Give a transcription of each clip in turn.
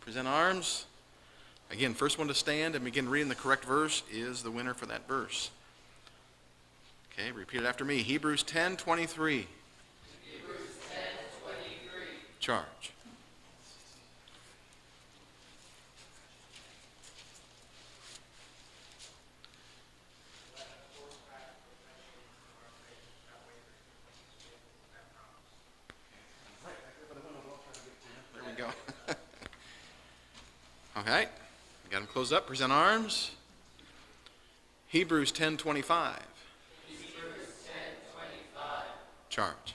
Present arms. Again, first one to stand and begin reading the correct verse is the winner for that verse. Okay, repeat it after me. Hebrews 10:23. Hebrews 10:23. Charge. There we go. Okay, got them closed up. Present arms. Hebrews 10:25. Hebrews 10:25. Charge.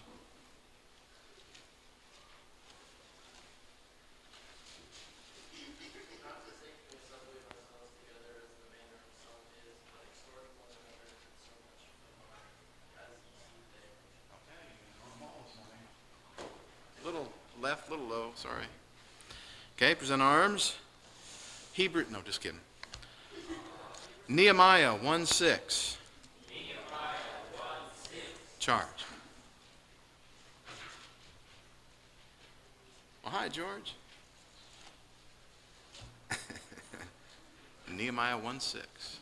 Not to think the assembly of ourselves together as the manner of some is, but exhorting one another, and so much the more as ye see fit. Little left, little low, sorry. Okay, present arms. No, just kidding. Nehemiah 1:6. Nehemiah 1:6. Charge. Well, hi, George. Nehemiah 1:6.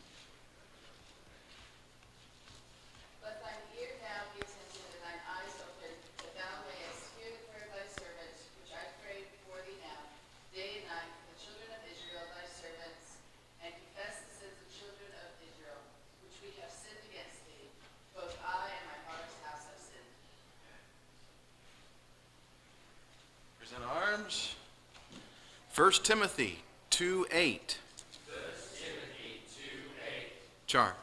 Let thine ear now be attentive and thine eyes open, that thou mayest hear the prayer of thy servant, which I pray before thee now, day and night, for the children of Israel thy servants, and confess the sins of children of Israel, which we have sinned against thee. Both I and my father's house have sinned. Present arms. 1 Timothy 2:8. 1 Timothy 2:8. Charge.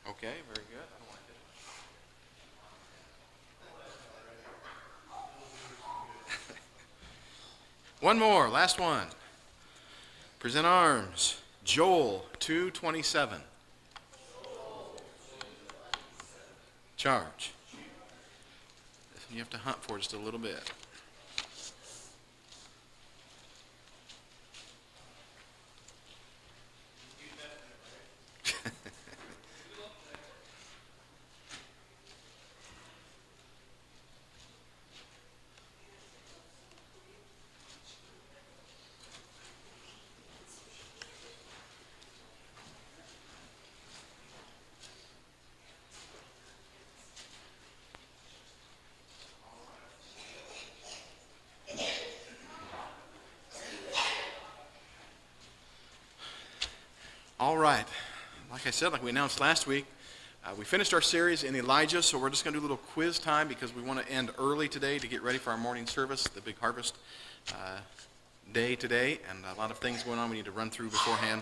Okay, very good. I don't want to hit it. One more, last one. Present arms. Joel 2:27. Charge. You have to hunt for just a little bit. All right. Like I said, like we announced last week, we finished our series in Elijah, so we're just going to do a little quiz time because we want to end early today to get ready for our morning service, the big harvest day today, and a lot of things going on we need to run through beforehand.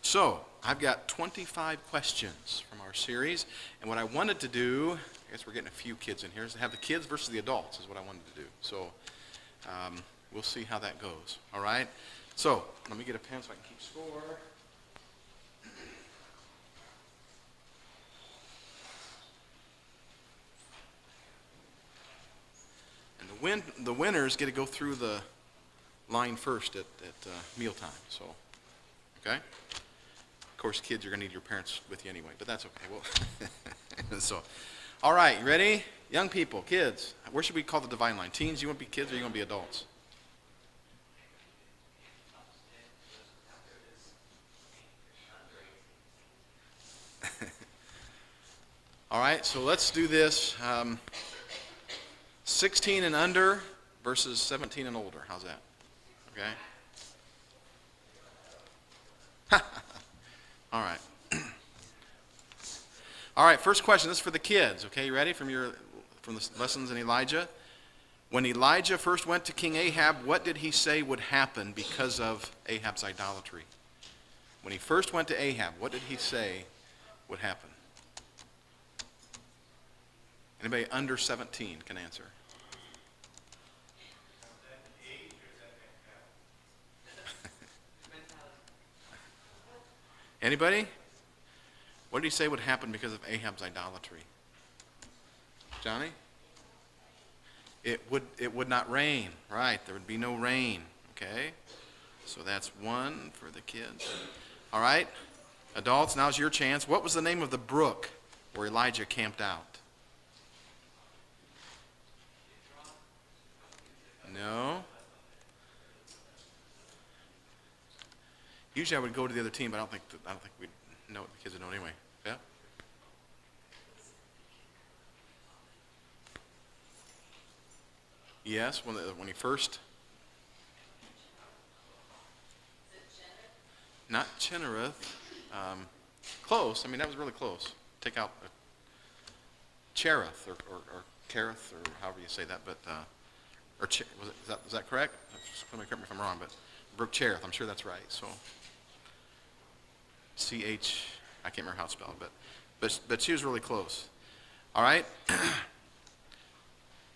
So I've got 25 questions from our series, and what I wanted to do, I guess we're getting a few kids in here, is to have the kids versus the adults is what I wanted to do. So we'll see how that goes. All right? So let me get a pen so I can keep score. And the winners get to go through the line first at mealtime. So, okay? Of course, kids, you're going to need your parents with you anyway, but that's okay. Well, so, all right, you ready? Young people, kids, where should we call the divine line? Teens, you want to be kids or you want to be adults? All right, so let's do this. 16 and under versus 17 and older. How's that? Okay. All right. All right, first question. This is for the kids. Okay, you ready from the lessons in Elijah? When Elijah first went to King Ahab, what did he say would happen because of Ahab's idolatry? When he first went to Ahab, what did he say would happen? Anybody under 17 can answer. Anybody? What did he say would happen because of Ahab's idolatry? Johnny? It would not rain. Right, there would be no rain. Okay? So that's one for the kids. All right? Adults, now's your chance. What was the name of the brook where Elijah camped out? No. Usually I would go to the other team, but I don't think we'd know what the kids would know anyway. Yeah? Yes, when he first. Not Chinnereth. Close. I mean, that was really close. Take out Cherith or Kerith or however you say that, but is that correct? Somebody correct me if I'm wrong, but Brook Cherith. I'm sure that's right. So CH. I can't remember how it's spelled, but she was really close. All right.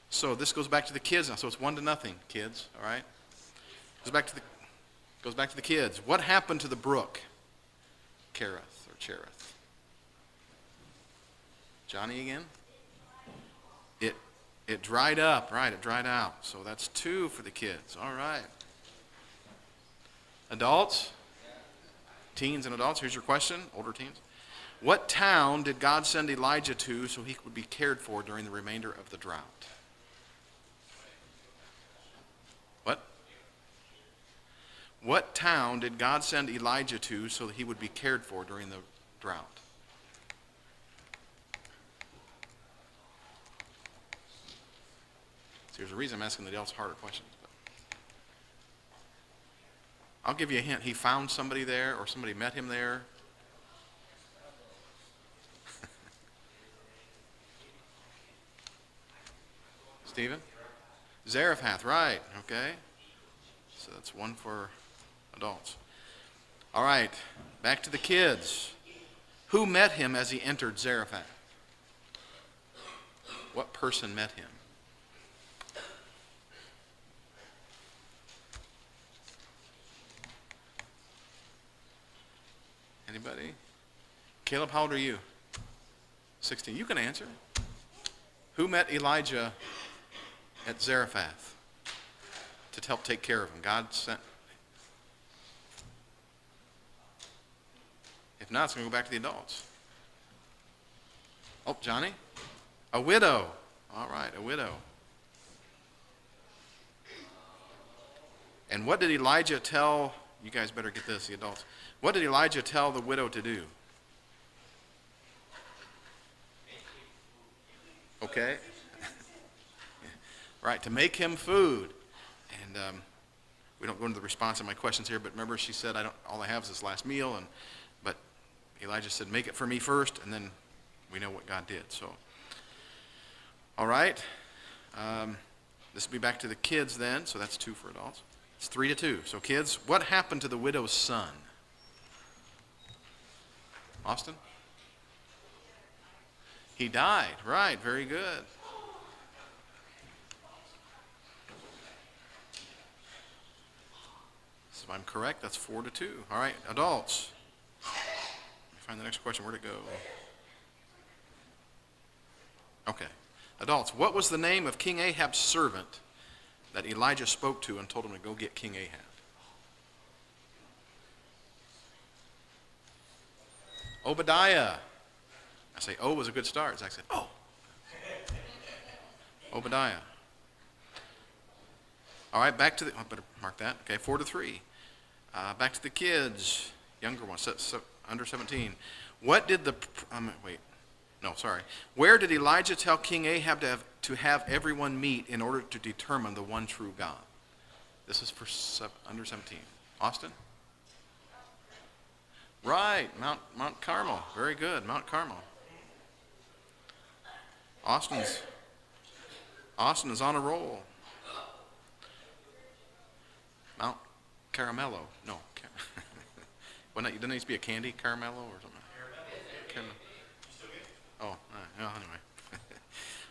So this goes back to the kids now. So it's 1-0, kids. All right. Goes back to the kids. What happened to the brook? Kerith or Cherith. Johnny again? It dried up, right? It dried out. So that's 2 for the kids. All right. Adults? Teens and adults, here's your question. Older teens. What town did God send Elijah to so he would be cared for during the remainder of the drought? What? What town did God send Elijah to so that he would be cared for during the drought? So there's a reason I'm asking the adults harder questions. But I'll give you a hint. He found somebody there or somebody met him there. Stephen? Zarephath, right. Okay. So that's 1 for adults. All right. Back to the kids. Who met him as he entered Zarephath? What person met him? Anybody? Caleb, how old are you? 16. You can answer. Who met Elijah at Zarephath to help take care of him? God sent. If not, it's going to go back to the adults. Oh, Johnny? A widow. All right, a widow. And what did Elijah tell, you guys better get this, the adults. What did Elijah tell the widow to do? Okay. Right, to make him food. And we don't go into the response to my questions here, but remember she said, all I have is this last meal. But Elijah said, make it for me first, and then we know what God did. So, all right. This will be back to the kids then, so that's 2 for adults. It's 3-2. So kids, what happened to the widow's son? Austin? He died. Right, very good. So if I'm correct, that's 4-2. All right, adults. Let me find the next question. Where'd it go? Okay. Adults, what was the name of King Ahab's servant that Elijah spoke to and told him to go get King Ahab? Obadiah. I say, oh was a good start. Zach said, oh. Obadiah. All right, back to the, I better mark that. Okay, 4-3. Back to the kids, younger ones, under 17. What did the, Where did Elijah tell King Ahab to have everyone meet in order to determine the one true God? This is for under 17. Austin? Right, Mount Carmel. Very good, Mount Carmel. Austin is on a roll. Mount Caramello. No. Didn't it used to be a candy, Caramello or something? Caramel. Oh, anyway.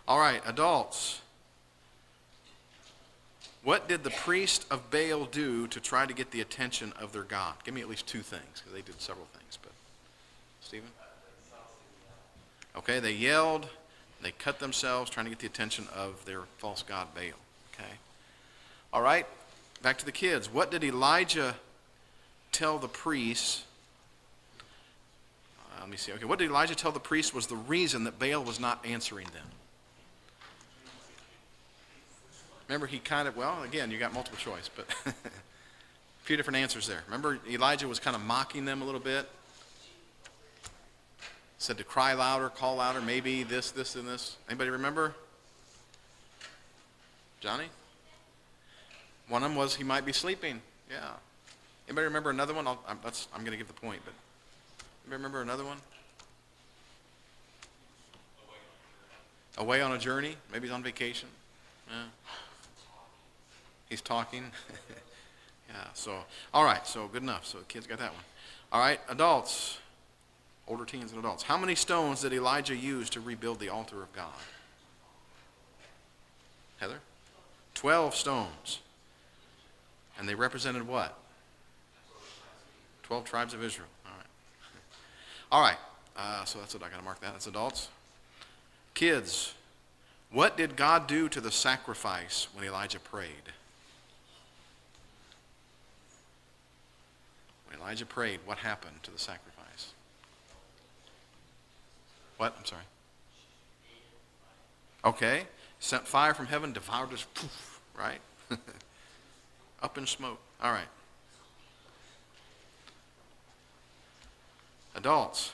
All right, adults. What did the priest of Baal do to try to get the attention of their God? Give me at least 2 things, because they did several things. But Stephen? Okay, they yelled, They cut themselves trying to get the attention of their false god Baal. Okay? All right, back to the kids. What did Elijah tell the priests? Let me see. Okay, what did Elijah tell the priests was the reason that Baal was not answering them? Remember, he kind of, well, again, you got multiple choice, but a few different answers there. Remember, Elijah was kind of mocking them a little bit. Said to cry louder, call louder, maybe this, and this. Anybody remember? Johnny? One of them was he might be sleeping. Yeah. Anybody remember another one? I'm going to give the point, but anybody remember another one? Away on a journey. Maybe he's on vacation. Yeah. He's talking. Yeah, so, all right, so good enough. So the kids got that one. All right, adults, older teens and adults. How many stones did Elijah use to rebuild the altar of God? Heather? 12 stones. And they represented what? 12 tribes of Israel. All right. So that's what I got to mark that. That's adults. Kids, what did God do to the sacrifice when Elijah prayed? When Elijah prayed, what happened to the sacrifice? What? I'm sorry. Okay. Sent fire from heaven, devoured us, poof, right? Up in smoke. All right. Adults.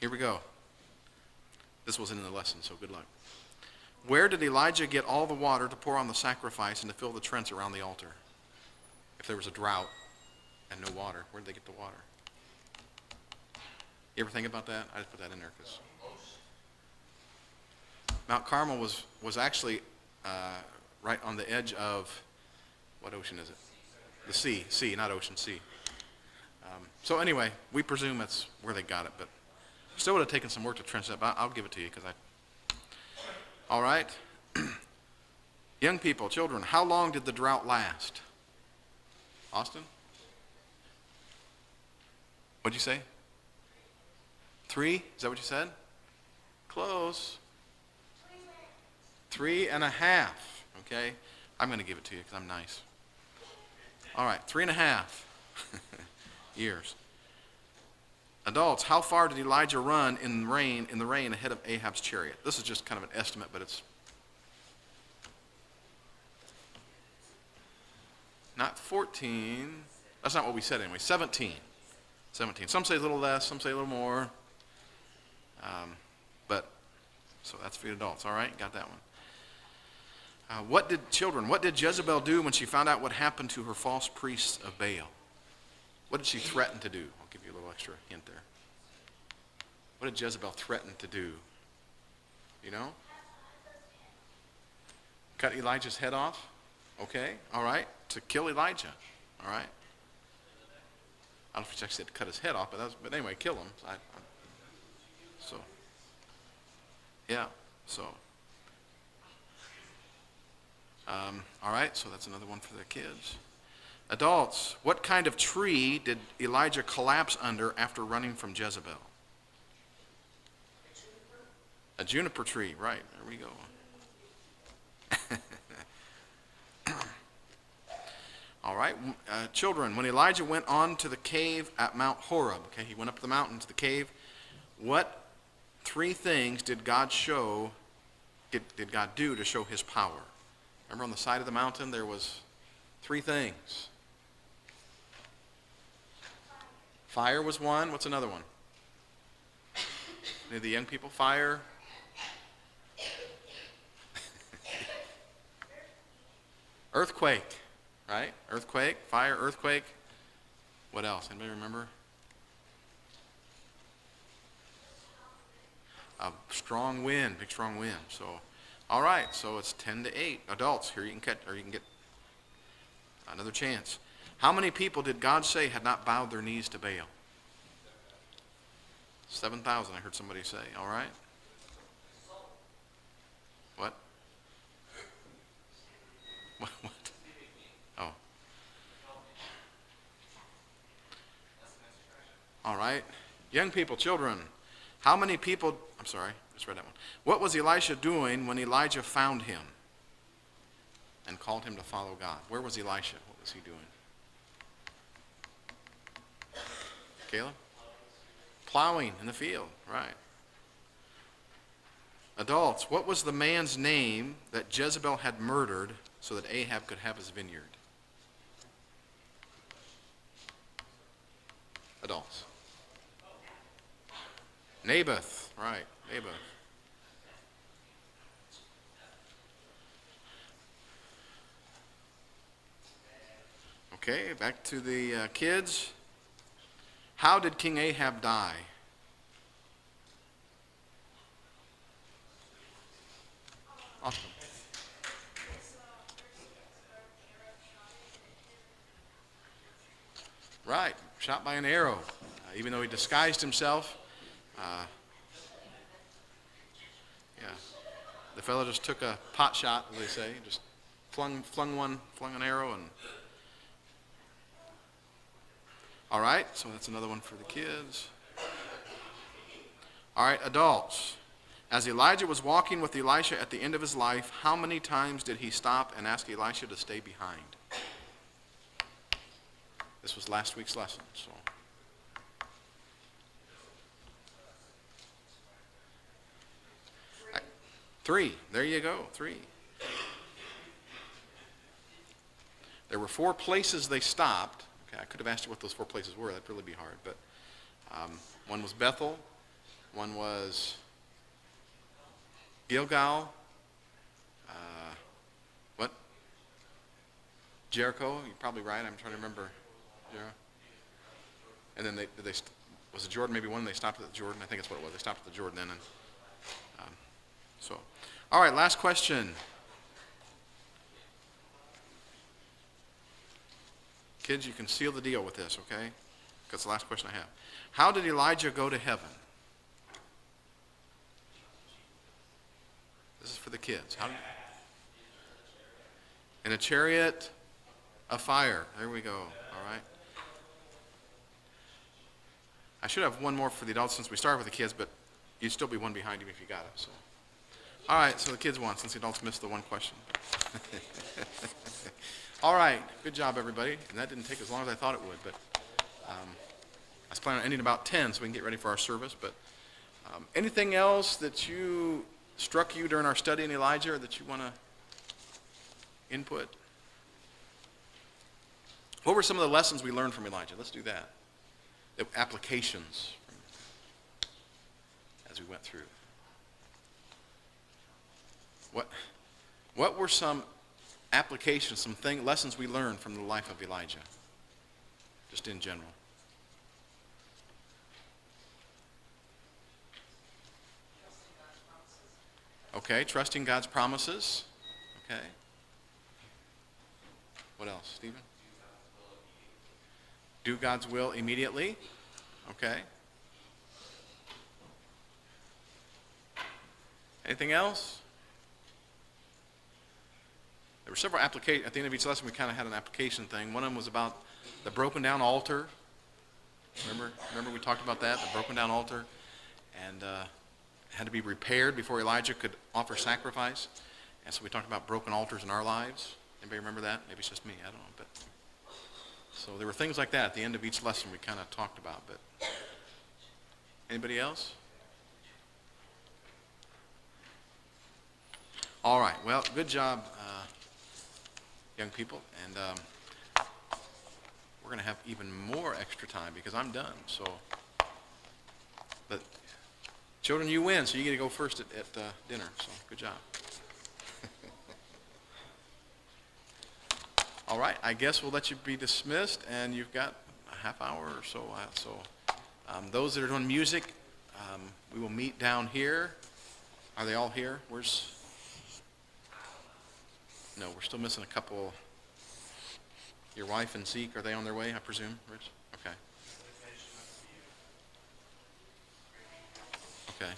Here we go. This wasn't in the lesson, so good luck. Where did Elijah get all the water to pour on the sacrifice and to fill the trench around the altar? If there was a drought and no water, where did they get the water? You ever think about that? I just put that in there because Mount Carmel was actually right on the edge of, what ocean is it? The sea, not ocean, sea. So anyway, we presume that's where they got it, but still would have taken some work to trench that, but I'll give it to you because all right. Young people, children, how long did the drought last? Austin? What'd you say? 3? Is that what you said? Close. 3.5. Okay? I'm going to give it to you because I'm nice. All right, 3.5 years. Adults, how far did Elijah run in the rain ahead of Ahab's chariot? This is just kind of an estimate, but it's not 14. That's not what we said anyway. 17. Some say a little less, some say a little more. But so that's for the adults. All right, got that one. What did Jezebel do when she found out what happened to her false priests of Baal? What did she threaten to do? I'll give you a little extra hint there. What did Jezebel threaten to do? You know? Cut Elijah's head off? Okay, all right. To kill Elijah, all right. I don't know if she actually said cut his head off, but anyway, kill him. So, yeah, so. All right, so that's another one for the kids. Adults, what kind of tree did Elijah collapse under after running from Jezebel? A juniper tree, right. There we go. All right, children, when Elijah went on to the cave at Mount Horeb, okay, he went up the mountain to the cave, what 3 things did God do to show his power? Remember on the side of the mountain there was 3 things. Fire was one. What's another one? Any of the young people? Fire. Earthquake, right? Earthquake, fire, earthquake. What else? Anybody remember? A strong wind, big strong wind. So, all right. So it's 10-8. Adults, here you can catch, or you can get another chance. How many people did God say had not bowed their knees to Baal? 7,000. I heard somebody say. All right. What? What? Oh. All right. Young people, children, How many people, I'm sorry, just read that one. What was Elisha doing when Elijah found him and called him to follow God? Where was Elisha? What was he doing? Caleb? Plowing in the field, right. Adults, what was the man's name that Jezebel had murdered so that Ahab could have his vineyard? Adults. Naboth, right, Naboth. Okay, back to the kids. How did King Ahab die? Awesome. Right, shot by an arrow. Even though he disguised himself, yeah, the fellow just took a pot shot, as they say, just flung an arrow, and all right. So that's another one for the kids. All right, adults. As Elijah was walking with Elisha at the end of his life, how many times did he stop and ask Elisha to stay behind? This was last week's lesson. So. 3. There you go. 3. There were 4 places they stopped. Okay, I could have asked you what those 4 places were. That'd really be hard. But one was Bethel. One was Gilgal. What? Jericho. You're probably right. I'm trying to remember. Jericho. And then was it Jordan? Maybe one. They stopped at the Jordan. I think that's what it was. They stopped at the Jordan then. And so, all right. Last question. Kids, you can seal the deal with this, okay? Because it's the last question I have. How did Elijah go to heaven? This is for the kids. In a chariot of fire. There we go. All right. I should have one more for the adults since we started with the kids, but you'd still be one behind you if you got it. So, all right. So the kids won since the adults missed the one question. All right. Good job, everybody. And that didn't take as long as I thought it would, but I was planning on ending about 10 so we can get ready for our service. But anything else that struck you during our study in Elijah or that you want to input? What were some of the lessons we learned from Elijah? Let's do that. The applications as we went through. What were some applications, lessons we learned from the life of Elijah, just in general? Okay, trusting God's promises. Okay. What else, Stephen? Do God's will immediately. Okay. Anything else? There were several applications. At the end of each lesson, we kind of had an application thing. One of them was about the broken down altar. Remember we talked about that, the broken down altar, and had to be repaired before Elijah could offer sacrifice. And so we talked about broken altars in our lives. Anybody remember that? Maybe it's just me. I don't know. But so there were things like that at the end of each lesson we kind of talked about. But anybody else? All right. Well, good job, young people. And we're going to have even more extra time because I'm done. So, but children, you win, so you get to go first at dinner. So good job. All right, I guess we'll let you be dismissed, and you've got a half hour or so. Those that are doing music, we will meet down here. Are they all here? No, we're still missing a couple. Your wife and Zeke, are they on their way, I presume, Rich? Okay. Okay.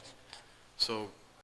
So